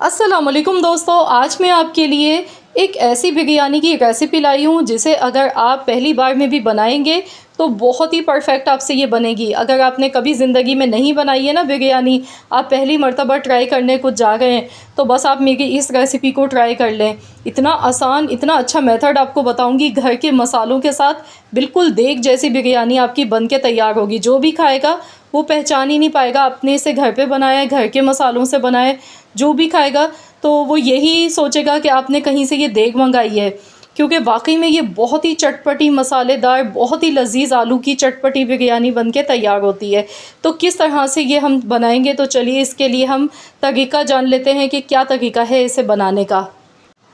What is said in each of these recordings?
अस्सलाम वालेकुम दोस्तों, आज मैं आपके लिए एक ऐसी बिरयानी की रेसिपी लाई हूँ जिसे अगर आप पहली बार में भी बनाएंगे तो बहुत ही परफेक्ट आपसे ये बनेगी। अगर आपने कभी ज़िंदगी में नहीं बनाई है ना बिरयानी, आप पहली मर्तबा ट्राई करने को जा रहे हैं, तो बस आप मेरी इस रेसिपी को ट्राई कर लें। इतना आसान, इतना अच्छा मेथड आपको बताऊंगी, घर के मसालों के साथ बिल्कुल देग जैसी बिरयानी आपकी बन के तैयार होगी। जो भी खाएगा वो पहचान ही नहीं पाएगा अपने से घर पे बनाया है, घर के मसालों से बनाए। जो भी खाएगा तो वो यही सोचेगा कि आपने कहीं से ये देग मंगाई है, क्योंकि वाकई में ये बहुत ही चटपटी, मसालेदार, बहुत ही लजीज आलू की चटपटी बिरयानी बन के तैयार होती है। तो किस तरह से ये हम बनाएंगे, तो चलिए इसके लिए हम तरीका जान लेते हैं कि क्या तरीका है इसे बनाने का।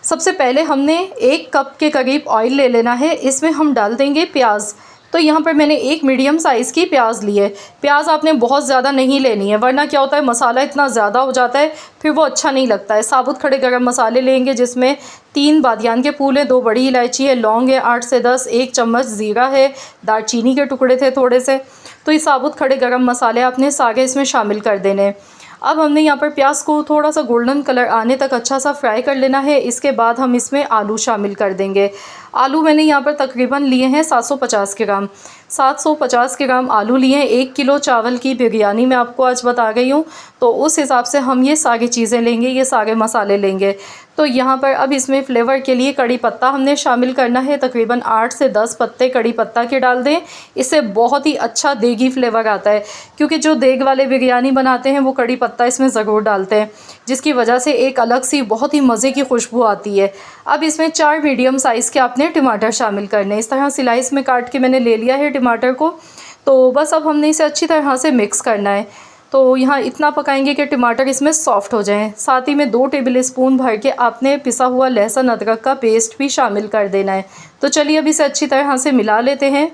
सबसे पहले हमने 1 कप के करीब ऑयल ले लेना है। इसमें हम डाल देंगे प्याज। तो यहाँ पर मैंने एक मीडियम साइज़ की प्याज ली है। प्याज आपने बहुत ज़्यादा नहीं लेनी है, वरना क्या होता है मसाला इतना ज़्यादा हो जाता है, फिर वो अच्छा नहीं लगता है। साबुत खड़े गरम मसाले लेंगे, जिसमें 3 बादियान के फूल हैं, 2 बड़ी इलायची है, लौंग है 8 से 10, 1 चम्मच ज़ीरा है, दालचीनी के टुकड़े थे थोड़े से। तो ये साबुत खड़े गरम मसाले आपने सारे इसमें शामिल कर देने हैं। अब हमने यहाँ पर प्याज को थोड़ा सा गोल्डन कलर आने तक अच्छा सा फ्राई कर लेना है। इसके बाद हम इसमें आलू शामिल कर देंगे। आलू मैंने यहाँ पर तकरीबन लिए हैं 750 ग्राम। 750 ग्राम आलू लिए हैं। 1 किलो चावल की बिरयानी मैं आपको आज बता रही हूँ, तो उस हिसाब से हम ये सारी चीज़ें लेंगे, ये सारे मसाले लेंगे। तो यहाँ पर अब इसमें फ्लेवर के लिए कड़ी पत्ता हमने शामिल करना है। तकरीबन 8 से 10 पत्ते कड़ी पत्ता के डाल दें। इससे बहुत ही अच्छा देगी फ्लेवर आता है, क्योंकि जो देग वाले बिरयानी बनाते हैं वो कड़ी पत्ता इसमें ज़रूर डालते हैं, जिसकी वजह से एक अलग सी बहुत ही मज़े की खुशबू आती है। अब इसमें 4 मीडियम साइज़ के आपने टमाटर शामिल करने। इस तरह स्लाइस में काट के मैंने ले लिया है टमाटर को। तो बस अब हमने इसे अच्छी तरह से मिक्स करना है। तो यहाँ इतना पकाएंगे कि टमाटर इसमें सॉफ़्ट हो जाएं। साथ ही में 2 टेबल स्पून भर के आपने पिसा हुआ लहसुन अदरक का पेस्ट भी शामिल कर देना है। तो चलिए अब इसे अच्छी तरह से मिला लेते हैं।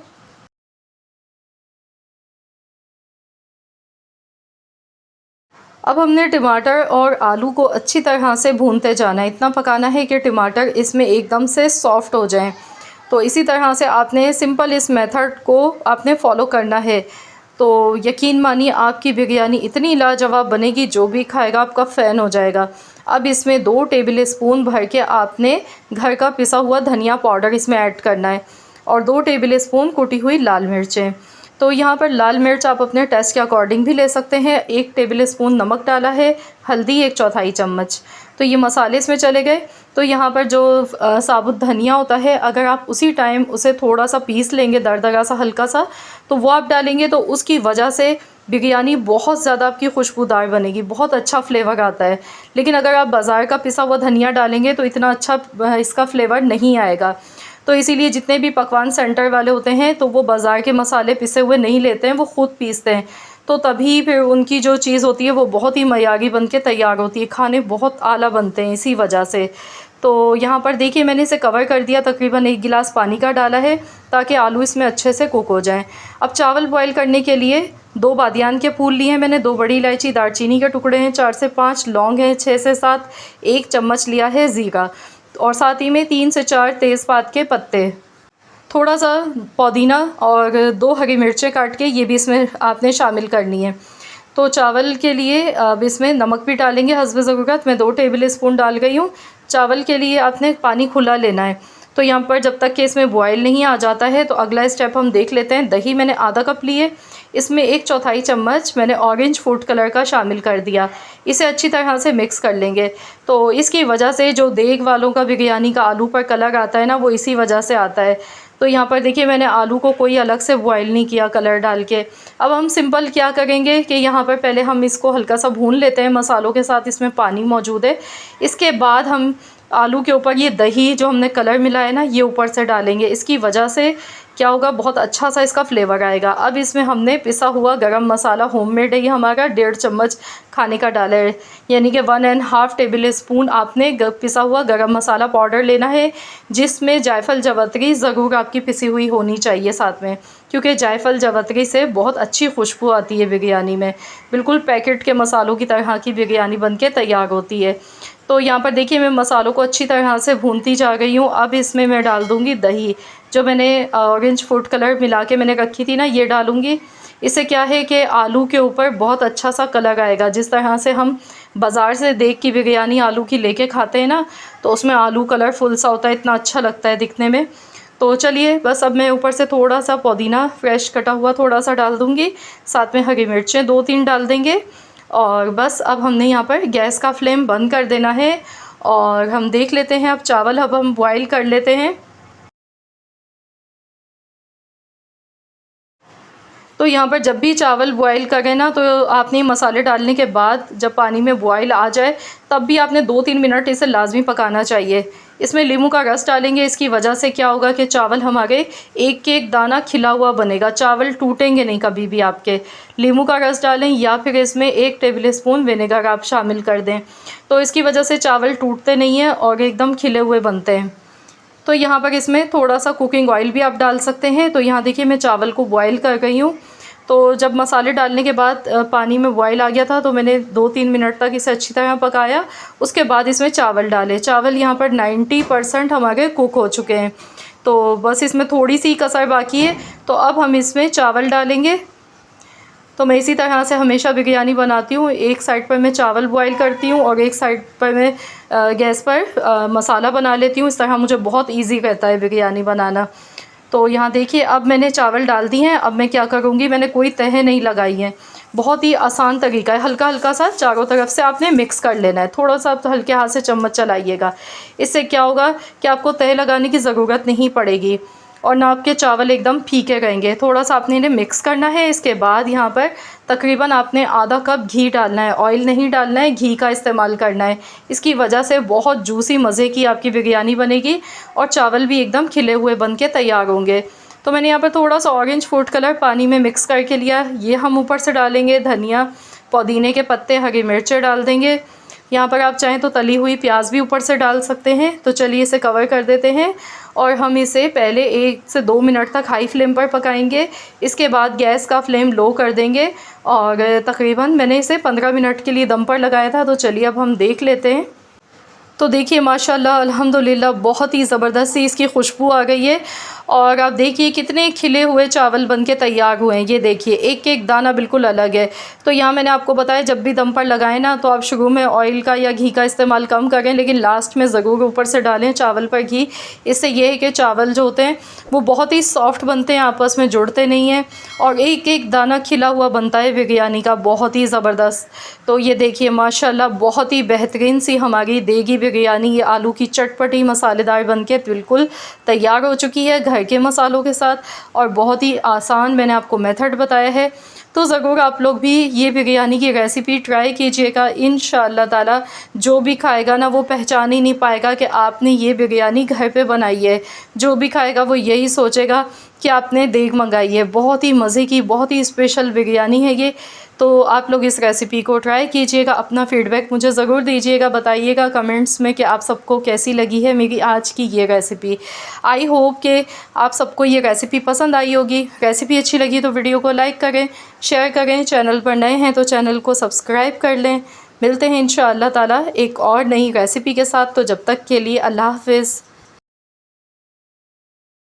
अब हमने टमाटर और आलू को अच्छी तरह से भूनते जाना है। इतना पकाना है कि टमाटर इसमें एकदम से सॉफ़्ट हो जाएं। तो इसी तरह से आपने सिंपल इस मेथड को आपने फॉलो करना है। तो यकीन मानिए आपकी बिरयानी इतनी लाजवाब बनेगी, जो भी खाएगा आपका फ़ैन हो जाएगा। अब इसमें 2 टेबल स्पून भर के आपने घर का पिसा हुआ धनिया पाउडर इसमें ऐड करना है, और 2 टेबल स्पून कुटी हुई लाल मिर्चें। तो यहाँ पर लाल मिर्च आप अपने टेस्ट के अकॉर्डिंग भी ले सकते हैं। 1 टेबल स्पून नमक डाला है, हल्दी 1 चौथाई चम्मच। तो ये मसाले इसमें चले गए। तो यहाँ पर जो साबुत धनिया होता है, अगर आप उसी टाइम उसे थोड़ा सा पीस लेंगे, दरदरा सा हल्का सा, तो वो आप डालेंगे, तो उसकी वजह से बिरयानी बहुत ज़्यादा आपकी खुशबूदार बनेगी, बहुत अच्छा फ्लेवर आता है। लेकिन अगर आप बाज़ार का पिसा हुआ धनिया डालेंगे तो इतना अच्छा इसका फ्लेवर नहीं आएगा। तो इसीलिए जितने भी पकवान सेंटर वाले होते हैं, तो वो बाज़ार के मसाले पिसे हुए नहीं लेते हैं, वो ख़ुद पीसते हैं। तो तभी फिर उनकी जो चीज़ होती है वो बहुत ही मयारी बन के तैयार होती है, खाने बहुत आला बनते हैं इसी वजह से। तो यहाँ पर देखिए मैंने इसे कवर कर दिया, तकरीबन 1 गिलास पानी का डाला है, ताकि आलू इसमें अच्छे से कुक हो जाएं। अब चावल बॉईल करने के लिए 2 बादियान के फूल लिए हैं मैंने, 2 बड़ी इलायची, दालचीनी के टुकड़े हैं 4 से 5, लौंग हैं 6 से 7, 1 चम्मच लिया है ज़ीरा, और साथ ही में 3 से 4 तेज़पात के पत्ते, थोड़ा सा पुदीना और 2 हरी मिर्चें काट के ये भी इसमें आपने शामिल करनी है। तो चावल के लिए अब इसमें नमक भी डालेंगे हस्ब ज़रूरत। मैं 2 टेबल स्पून डाल गई हूँ। चावल के लिए आपने पानी खुला लेना है। तो यहाँ पर जब तक कि इसमें बॉयल नहीं आ जाता है, तो अगला स्टेप हम देख लेते हैं। दही मैंने आधा कप लिए, इसमें 1 चौथाई चम्मच मैंने ऑरेंज फूड कलर का शामिल कर दिया। इसे अच्छी तरह से मिक्स कर लेंगे। तो इसकी वजह से जो देग वालों का बिरयानी का आलू पर कलर आता है ना, वो इसी वजह से आता है। तो यहाँ पर देखिए मैंने आलू को कोई अलग से बॉयल नहीं किया कलर डाल के। अब हम सिंपल क्या करेंगे कि यहाँ पर पहले हम इसको हल्का सा भून लेते हैं मसालों के साथ, इसमें पानी मौजूद है। इसके बाद हम आलू के ऊपर ये दही जो हमने कलर मिलाया ना, ये ऊपर से डालेंगे। इसकी वजह से क्या होगा, बहुत अच्छा सा इसका फ्लेवर आएगा। अब इसमें हमने पिसा हुआ गरम मसाला होममेड है ये हमारा, 1.5 चम्मच खाने का डाला है, यानी कि 1.5 टेबल स्पून आपने पिसा हुआ गरम मसाला पाउडर लेना है, जिसमें जायफल जावित्री ज़रूर आपकी पिसी हुई होनी चाहिए साथ में, क्योंकि जायफल जावित्री से बहुत अच्छी खुशबू आती है बिरयानी में। बिल्कुल पैकेट के मसालों की तरह की बिरयानी बन के तैयार होती है। तो यहाँ पर देखिए मैं मसालों को अच्छी तरह से भूनती जा रही हूँ। अब इसमें मैं डाल दूँगी दही, जो मैंने ऑरेंज फूड कलर मिला के मैंने रखी थी ना, ये डालूँगी। इससे क्या है कि आलू के ऊपर बहुत अच्छा सा कलर आएगा। जिस तरह से हम बाज़ार से देख की बिरयानी आलू की लेके खाते हैं ना, तो उसमें आलू कलरफुल सा होता है, इतना अच्छा लगता है दिखने में। तो चलिए बस अब मैं ऊपर से थोड़ा सा पुदीना फ्रेश कटा हुआ थोड़ा सा डाल दूँगी, साथ में हरी मिर्चें 2-3 डाल देंगे। और बस अब हमने यहाँ पर गैस का फ्लेम बंद कर देना है और हम देख लेते हैं अब चावल अब हम बॉईल कर लेते हैं। तो यहाँ पर जब भी चावल बॉईल करें ना, तो आपने मसाले डालने के बाद जब पानी में बॉईल आ जाए तब भी आपने 2-3 मिनट इसे लाजमी पकाना चाहिए। इसमें नींबू का रस डालेंगे, इसकी वजह से क्या होगा कि चावल हमारे एक एक दाना खिला हुआ बनेगा, चावल टूटेंगे नहीं कभी भी आपके। नींबू का रस डालें या फिर इसमें 1 टेबल स्पून विनेगर आप शामिल कर दें, तो इसकी वजह से चावल टूटते नहीं हैं और एकदम खिले हुए बनते हैं। तो यहाँ पर इसमें थोड़ा सा कुकिंग ऑयल भी आप डाल सकते हैं। तो यहाँ देखिए मैं चावल को बॉईल कर रही हूँ। तो जब मसाले डालने के बाद पानी में बॉईल आ गया था, तो मैंने 2-3 मिनट तक इसे अच्छी तरह पकाया। उसके बाद इसमें चावल डाले। चावल यहाँ पर 90% हमारे कुक हो चुके हैं, तो बस इसमें थोड़ी सी कसर बाकी है। तो अब हम इसमें चावल डालेंगे। तो मैं इसी तरह से हमेशा बिरयानी बनाती हूँ, एक साइड पर मैं चावल बॉईल करती हूँ और एक साइड पर मैं गैस पर मसाला बना लेती हूँ। इस तरह मुझे बहुत इजी रहता है बिरयानी बनाना। तो यहाँ देखिए अब मैंने चावल डाल दिए हैं। अब मैं क्या करूँगी, मैंने कोई तह नहीं लगाई है, बहुत ही आसान तरीका है। हल्का हल्का सा चारों तरफ से आपने मिक्स कर लेना है, थोड़ा सा तो हल्के हाथ से चम्मच चलाइएगा। इससे क्या होगा कि आपको तह लगाने की ज़रूरत नहीं पड़ेगी और ना आपके चावल एकदम फीके रहेंगे। थोड़ा सा आपने इन्हें मिक्स करना है। इसके बाद यहाँ पर तकरीबन आपने आधा कप घी डालना है, ऑयल नहीं डालना है, घी का इस्तेमाल करना है। इसकी वजह से बहुत जूसी मज़े की आपकी बिरयानी बनेगी और चावल भी एकदम खिले हुए बन के तैयार होंगे। तो मैंने यहाँ पर थोड़ा सा ऑरेंज फूड कलर पानी में मिक्स करके लिया, ये हम ऊपर से डालेंगे। धनिया, पुदीने के पत्ते, हरी मिर्चें डाल देंगे। यहाँ पर आप चाहें तो तली हुई प्याज भी ऊपर से डाल सकते हैं। तो चलिए इसे कवर कर देते हैं और हम इसे पहले 1 से 2 मिनट तक हाई फ्लेम पर पकाएंगे। इसके बाद गैस का फ्लेम लो कर देंगे और तकरीबन मैंने इसे 15 मिनट के लिए दम पर लगाया था। तो चलिए अब हम देख लेते हैं। तो देखिए माशाल्लाह अल्हम्दुलिल्लाह बहुत ही ज़बरदस्त सी इसकी खुशबू आ गई है और आप देखिए कितने खिले हुए चावल बनके तैयार हुए हैं। ये देखिए एक एक दाना बिल्कुल अलग है। तो यहाँ मैंने आपको बताया जब भी दम पर लगाएं ना, तो आप शुरू में ऑयल का या घी का इस्तेमाल कम करें, लेकिन लास्ट में ज़रूर ऊपर से डालें चावल पर घी। इससे ये है कि चावल जो होते हैं वो बहुत ही सॉफ्ट बनते हैं, आपस में जुड़ते नहीं हैं और एक एक दाना खिला हुआ बनता है बिरयानी का, बहुत ही ज़बरदस्त। तो ये देखिए माशाल्लाह बहुत ही बेहतरीन सी हमारी देगी बिरयानी ये आलू की चटपटी मसालेदार बनके बिल्कुल तैयार हो चुकी है घर के मसालों के साथ और बहुत ही आसान मैंने आपको मेथड बताया है। तो ज़रूर आप लोग भी ये बिरयानी की रेसिपी ट्राई कीजिएगा। इंशाअल्लाह ताला जो भी खाएगा ना वो पहचान ही नहीं पाएगा कि आपने ये बिरयानी घर पे बनाई है। जो भी खाएगा वो यही सोचेगा कि आपने देग मंगाई है। बहुत ही मज़े की, बहुत ही स्पेशल बिरयानी है ये। तो आप लोग इस रेसिपी को ट्राई कीजिएगा, अपना फ़ीडबैक मुझे ज़रूर दीजिएगा, बताइएगा कमेंट्स में कि आप सबको कैसी लगी है मेरी आज की ये रेसिपी। आई होप कि आप सबको ये रेसिपी पसंद आई होगी। रेसिपी अच्छी लगी तो वीडियो को लाइक करें, शेयर करें, चैनल पर नए हैं तो चैनल को सब्सक्राइब कर लें। मिलते हैं इंशाअल्लाह ताला एक और नई रेसिपी के साथ। तो जब तक के लिए अल्लाह हाफ़िज़।